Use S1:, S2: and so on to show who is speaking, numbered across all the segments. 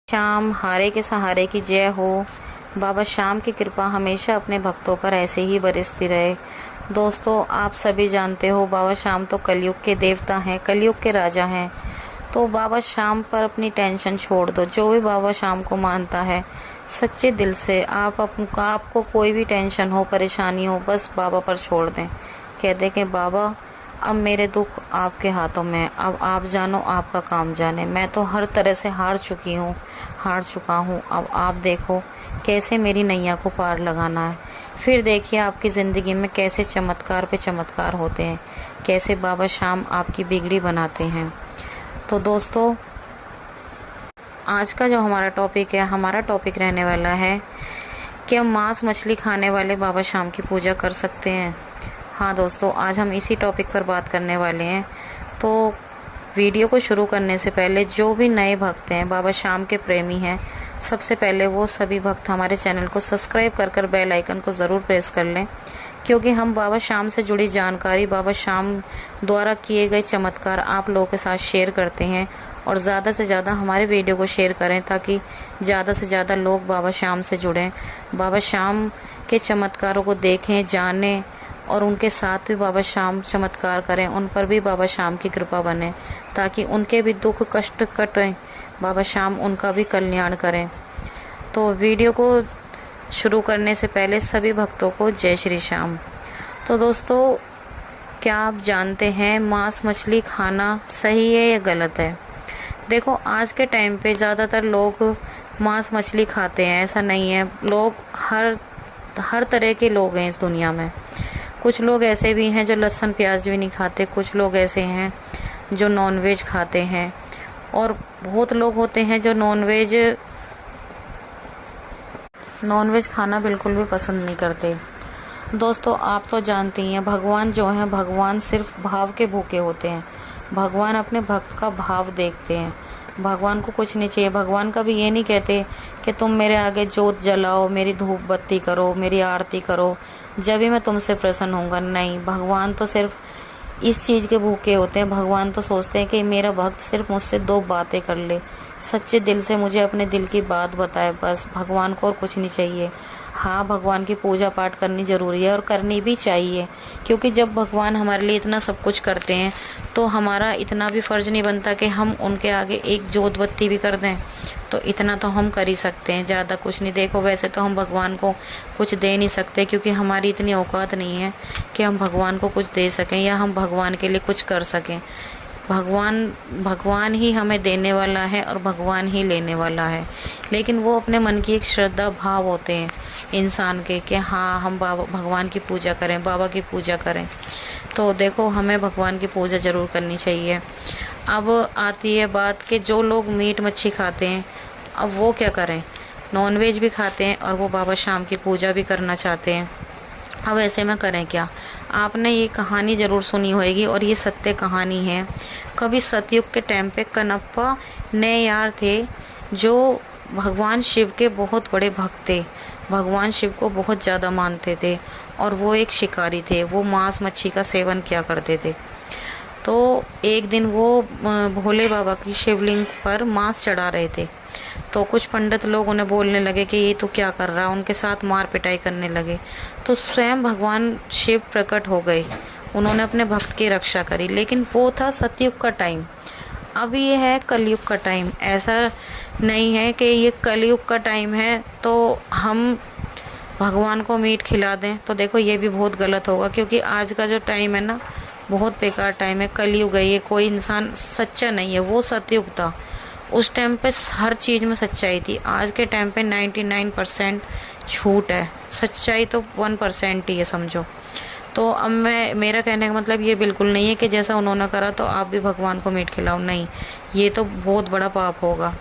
S1: श्याम हारे के सहारे की जय हो। बाबा श्याम की कृपा हमेशा अपने भक्तों पर ऐसे ही बरसती रहे। दोस्तों, आप सभी जानते हो बाबा श्याम तो कलयुग के देवता हैं, कलयुग के राजा हैं। तो बाबा श्याम पर अपनी टेंशन छोड़ दो। जो भी बाबा श्याम को मानता है सच्चे दिल से, आपको कोई भी टेंशन हो, परेशानी हो, बस बाबा पर छोड़ दें। कह दें कि बाबा अब मेरे दुख आपके हाथों में है, अब आप जानो, आपका काम जाने। मैं तो हर तरह से हार चुका हूँ। अब आप देखो कैसे मेरी नैया को पार लगाना है। फिर देखिए आपकी ज़िंदगी में कैसे चमत्कार पे चमत्कार होते हैं, कैसे बाबा श्याम आपकी बिगड़ी बनाते हैं। तो दोस्तों, आज का जो हमारा टॉपिक रहने वाला है कि हम मांस मछली खाने वाले बाबा श्याम की पूजा कर सकते हैं। हाँ दोस्तों, आज हम इसी टॉपिक पर बात करने वाले हैं। तो वीडियो को शुरू करने से पहले जो भी नए भक्त हैं, बाबा श्याम के प्रेमी हैं, सबसे पहले वो सभी भक्त हमारे चैनल को सब्सक्राइब कर बेल आइकन को ज़रूर प्रेस कर लें, क्योंकि हम बाबा श्याम से जुड़ी जानकारी, बाबा श्याम द्वारा किए गए चमत्कार आप लोगों के साथ शेयर करते हैं। और ज़्यादा से ज़्यादा हमारे वीडियो को शेयर करें ताकि ज़्यादा से ज़्यादा लोग बाबा श्याम से जुड़ें, बाबा श्याम के चमत्कारों को देखें, जानें और उनके साथ भी बाबा श्याम चमत्कार करें, उन पर भी बाबा श्याम की कृपा बने ताकि उनके भी दुख कष्ट कटें, बाबा श्याम उनका भी कल्याण करें। तो वीडियो को शुरू करने से पहले सभी भक्तों को जय श्री श्याम। तो दोस्तों, क्या आप जानते हैं मांस मछली खाना सही है या गलत है? देखो, आज के टाइम पे ज़्यादातर लोग मांस मछली खाते हैं, ऐसा नहीं है। लोग हर तरह के लोग हैं इस दुनिया में। कुछ लोग ऐसे भी हैं जो लहसुन प्याज भी नहीं खाते, कुछ लोग ऐसे हैं जो नॉनवेज खाते हैं, और बहुत लोग होते हैं जो नॉनवेज खाना बिल्कुल भी पसंद नहीं करते। दोस्तों, आप तो जानते ही हैं, भगवान जो हैं, भगवान सिर्फ भाव के भूखे होते हैं। भगवान अपने भक्त का भाव देखते हैं। भगवान को कुछ नहीं चाहिए। भगवान कभी ये नहीं कहते कि तुम मेरे आगे जोत जलाओ, मेरी धूप बत्ती करो, मेरी आरती करो, जब भी मैं तुमसे प्रसन्न होऊंगा। नहीं, भगवान तो सिर्फ इस चीज़ के भूखे होते हैं। भगवान तो सोचते हैं कि मेरा भक्त सिर्फ मुझसे दो बातें कर ले, सच्चे दिल से मुझे अपने दिल की बात बताए, बस। भगवान को और कुछ नहीं चाहिए। हाँ, भगवान की पूजा पाठ करनी ज़रूरी है और करनी भी चाहिए, क्योंकि जब भगवान हमारे लिए इतना सब कुछ करते हैं तो हमारा इतना भी फ़र्ज़ नहीं बनता कि हम उनके आगे एक जोत बत्ती भी कर दें। तो इतना तो हम कर ही सकते हैं, ज़्यादा कुछ नहीं। देखो, वैसे तो हम भगवान को कुछ दे नहीं सकते, क्योंकि हमारी इतनी औकात नहीं है कि हम भगवान को कुछ दे सकें या हम भगवान के लिए कुछ कर सकें। भगवान ही हमें देने वाला है और भगवान ही लेने वाला है। लेकिन वो अपने मन की एक श्रद्धा भाव होते हैं इंसान के कि हाँ, हम भगवान की पूजा करें, बाबा की पूजा करें। तो देखो, हमें भगवान की पूजा ज़रूर करनी चाहिए। अब आती है बात कि जो लोग मीट मच्छी खाते हैं, अब वो क्या करें? नॉनवेज भी खाते हैं और वो बाबा श्याम की पूजा भी करना चाहते हैं। अब ऐसे में करें क्या? आपने ये कहानी ज़रूर सुनी होगी और ये सत्य कहानी है। कभी सतयुग के टाइम पे कनप्पा नैयार थे, जो भगवान शिव के बहुत बड़े भक्त थे। भगवान शिव को बहुत ज़्यादा मानते थे और वो एक शिकारी थे। वो मांस मच्छी का सेवन किया करते थे। तो एक दिन वो भोले बाबा की शिवलिंग पर मांस चढ़ा रहे थे। तो कुछ पंडित लोग उन्हें बोलने लगे कि ये तो क्या कर रहा है, उनके साथ मार पिटाई करने लगे। तो स्वयं भगवान शिव प्रकट हो गए, उन्होंने अपने भक्त की रक्षा करी। लेकिन वो था सतयुग का टाइम। अब ये है कलयुग का टाइम। ऐसा नहीं है कि ये कलयुग का टाइम है तो हम भगवान को मीट खिला दें। तो देखो, ये भी बहुत गलत होगा, क्योंकि आज का जो टाइम है ना, बहुत बेकार टाइम है, कलयुग है। ये कोई इंसान सच्चा नहीं है। वो सतयुग था, उस टाइम पे हर चीज़ में सच्चाई थी। आज के टाइम पे 99% झूठ है, सच्चाई तो 1% ही है, समझो। तो अब मेरा कहने का मतलब ये बिल्कुल नहीं है कि जैसा उन्होंने करा तो आप भी भगवान को मीट खिलाओ। नहीं, ये तो बहुत बड़ा पाप होगा।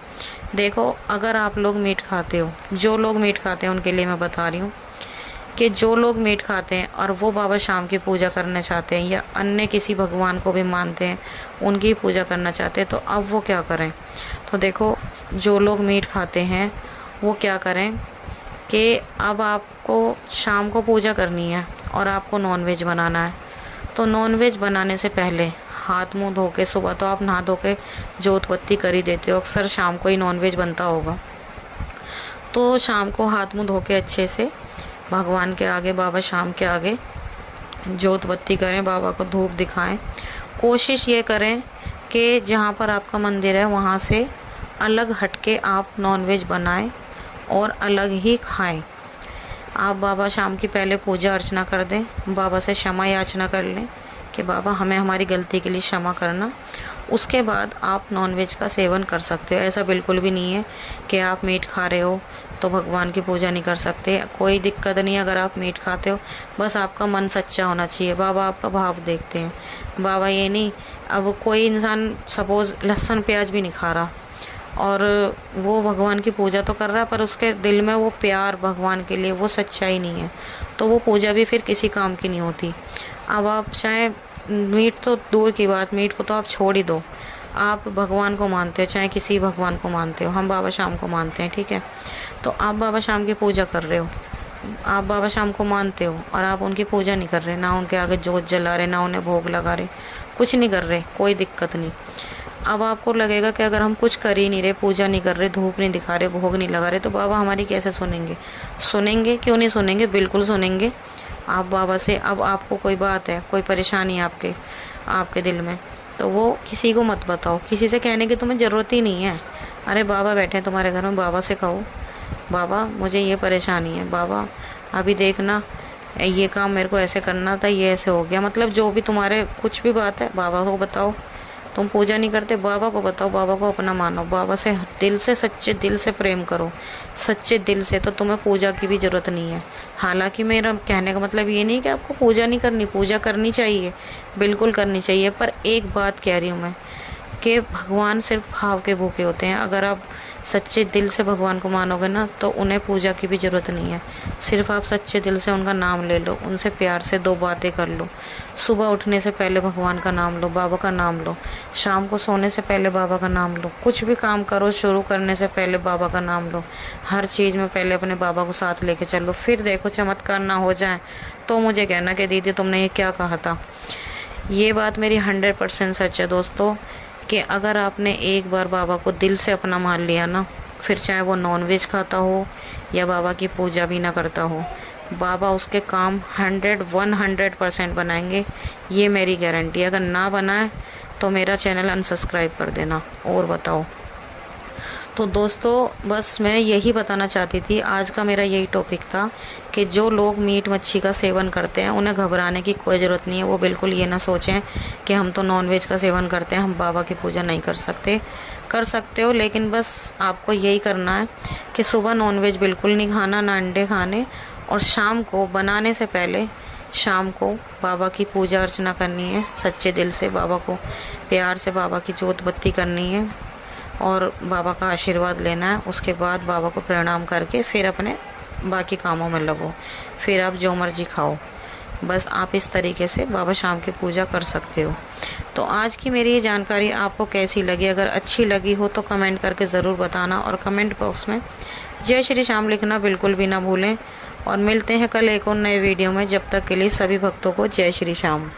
S1: देखो, अगर आप लोग मीट खाते हो, जो लोग मीट खाते हैं उनके लिए मैं बता रही हूँ कि जो लोग मीट खाते हैं और वो बाबा श्याम की पूजा करना चाहते हैं या अन्य किसी भगवान को भी मानते हैं, उनकी पूजा करना चाहते हैं, तो अब वो क्या करें? तो देखो, जो लोग मीट खाते हैं वो क्या करें कि अब आपको शाम को पूजा करनी है और आपको नॉनवेज बनाना है। तो नॉनवेज बनाने से पहले हाथ मुंह धो के, सुबह तो आप नहा धो के जोत बत्ती कर ही देते हो, अक्सर शाम को ही नॉनवेज बनता होगा। तो शाम को हाथ मुंह धो के अच्छे से भगवान के आगे, बाबा शाम के आगे जोत बत्ती करें, बाबा को धूप दिखाएं। कोशिश ये करें कि जहाँ पर आपका मंदिर है वहाँ से अलग हटके आप नॉनवेज बनाएं और अलग ही खाएं। आप बाबा शाम की पहले पूजा अर्चना कर दें, बाबा से क्षमा याचना कर लें कि बाबा हमें हमारी गलती के लिए क्षमा करना। उसके बाद आप नॉनवेज का सेवन कर सकते हो। ऐसा बिल्कुल भी नहीं है कि आप मीट खा रहे हो तो भगवान की पूजा नहीं कर सकते, कोई दिक्कत नहीं अगर आप मीट खाते हो, बस आपका मन सच्चा होना चाहिए। बाबा आपका भाव देखते हैं। बाबा ये नहीं, अब कोई इंसान सपोज़ लहसुन प्याज भी नहीं खा रहा और वो भगवान की पूजा तो कर रहा है, पर उसके दिल में वो प्यार भगवान के लिए, वो सच्चाई नहीं है, तो वो पूजा भी फिर किसी काम की नहीं होती। अब आप चाहे मीट तो दूर की बात, मीट को तो आप छोड़ ही दो, आप भगवान को मानते हो, चाहे किसी भगवान को मानते हो, हम बाबा शाम को मानते हैं, ठीक है। तो आप बाबा शाम की पूजा कर रहे हो, आप बाबा शाम को मानते हो और आप उनकी पूजा नहीं कर रहे, ना उनके आगे जोत जला रहे, ना उन्हें भोग लगा रहे, कुछ नहीं कर रहे, कोई दिक्कत नहीं। अब आपको लगेगा कि अगर हम कुछ कर ही नहीं रहे, पूजा नहीं कर रहे, धूप नहीं दिखा रहे, भोग नहीं लगा रहे, तो बाबा हमारी कैसे सुनेंगे? सुनेंगे, क्यों नहीं सुनेंगे, बिल्कुल सुनेंगे। आप बाबा से, अब आपको कोई बात है, कोई परेशानी है आपके दिल में, तो वो किसी को मत बताओ, किसी से कहने की तुम्हें ज़रूरत ही नहीं है। अरे बाबा बैठे हैं तुम्हारे घर में, बाबा से कहो बाबा मुझे ये परेशानी है, बाबा अभी देखना ये काम मेरे को ऐसे करना था, ये ऐसे हो गया, मतलब जो भी तुम्हारे कुछ भी बात है बाबा को बताओ। तुम पूजा नहीं करते, बाबा को बताओ, बाबा को अपना मानो, बाबा से दिल से, सच्चे दिल से प्रेम करो, सच्चे दिल से, तो तुम्हें पूजा की भी ज़रूरत नहीं है। हालांकि मेरा कहने का मतलब ये नहीं कि आपको पूजा नहीं करनी, पूजा करनी चाहिए, बिल्कुल करनी चाहिए, पर एक बात कह रही हूँ मैं कि भगवान सिर्फ भाव के भूखे होते हैं। अगर आप सच्चे दिल से भगवान को मानोगे ना, तो उन्हें पूजा की भी ज़रूरत नहीं है। सिर्फ आप सच्चे दिल से उनका नाम ले लो, उनसे प्यार से दो बातें कर लो। सुबह उठने से पहले भगवान का नाम लो, बाबा का नाम लो, शाम को सोने से पहले बाबा का नाम लो, कुछ भी काम करो शुरू करने से पहले बाबा का नाम लो, हर चीज़ में पहले अपने बाबा को साथ लेके चलो। फिर देखो चमत्कार ना हो जाए तो मुझे कहना कि दीदी तुमने ये क्या कहा था। ये बात मेरी 100% सच है दोस्तों, कि अगर आपने एक बार बाबा को दिल से अपना मान लिया ना, फिर चाहे वो नॉनवेज खाता हो या बाबा की पूजा भी ना करता हो, बाबा उसके काम 100% बनाएंगे, ये मेरी गारंटी है। अगर ना बनाए तो मेरा चैनल अनसब्सक्राइब कर देना। और बताओ। तो दोस्तों बस मैं यही बताना चाहती थी, आज का मेरा यही टॉपिक था कि जो लोग मीट मच्छी का सेवन करते हैं उन्हें घबराने की कोई ज़रूरत नहीं है। वो बिल्कुल ये ना सोचें कि हम तो नॉनवेज का सेवन करते हैं, हम बाबा की पूजा नहीं कर सकते। कर सकते हो, लेकिन बस आपको यही करना है कि सुबह नॉनवेज बिल्कुल नहीं खाना, ना अंडे खाने, और शाम को बनाने से पहले शाम को बाबा की पूजा अर्चना करनी है, सच्चे दिल से बाबा को प्यार से बाबा की जोत बत्ती करनी है और बाबा का आशीर्वाद लेना है। उसके बाद बाबा को प्रणाम करके फिर अपने बाकी कामों में लगो, फिर आप जो मर्जी खाओ। बस आप इस तरीके से बाबा शाम की पूजा कर सकते हो। तो आज की मेरी ये जानकारी आपको कैसी लगी? अगर अच्छी लगी हो तो कमेंट करके ज़रूर बताना, और कमेंट बॉक्स में जय श्री श्याम लिखना बिल्कुल भी ना भूलें। और मिलते हैं कल एक और नए वीडियो में। जब तक के लिए सभी भक्तों को जय श्री श्याम।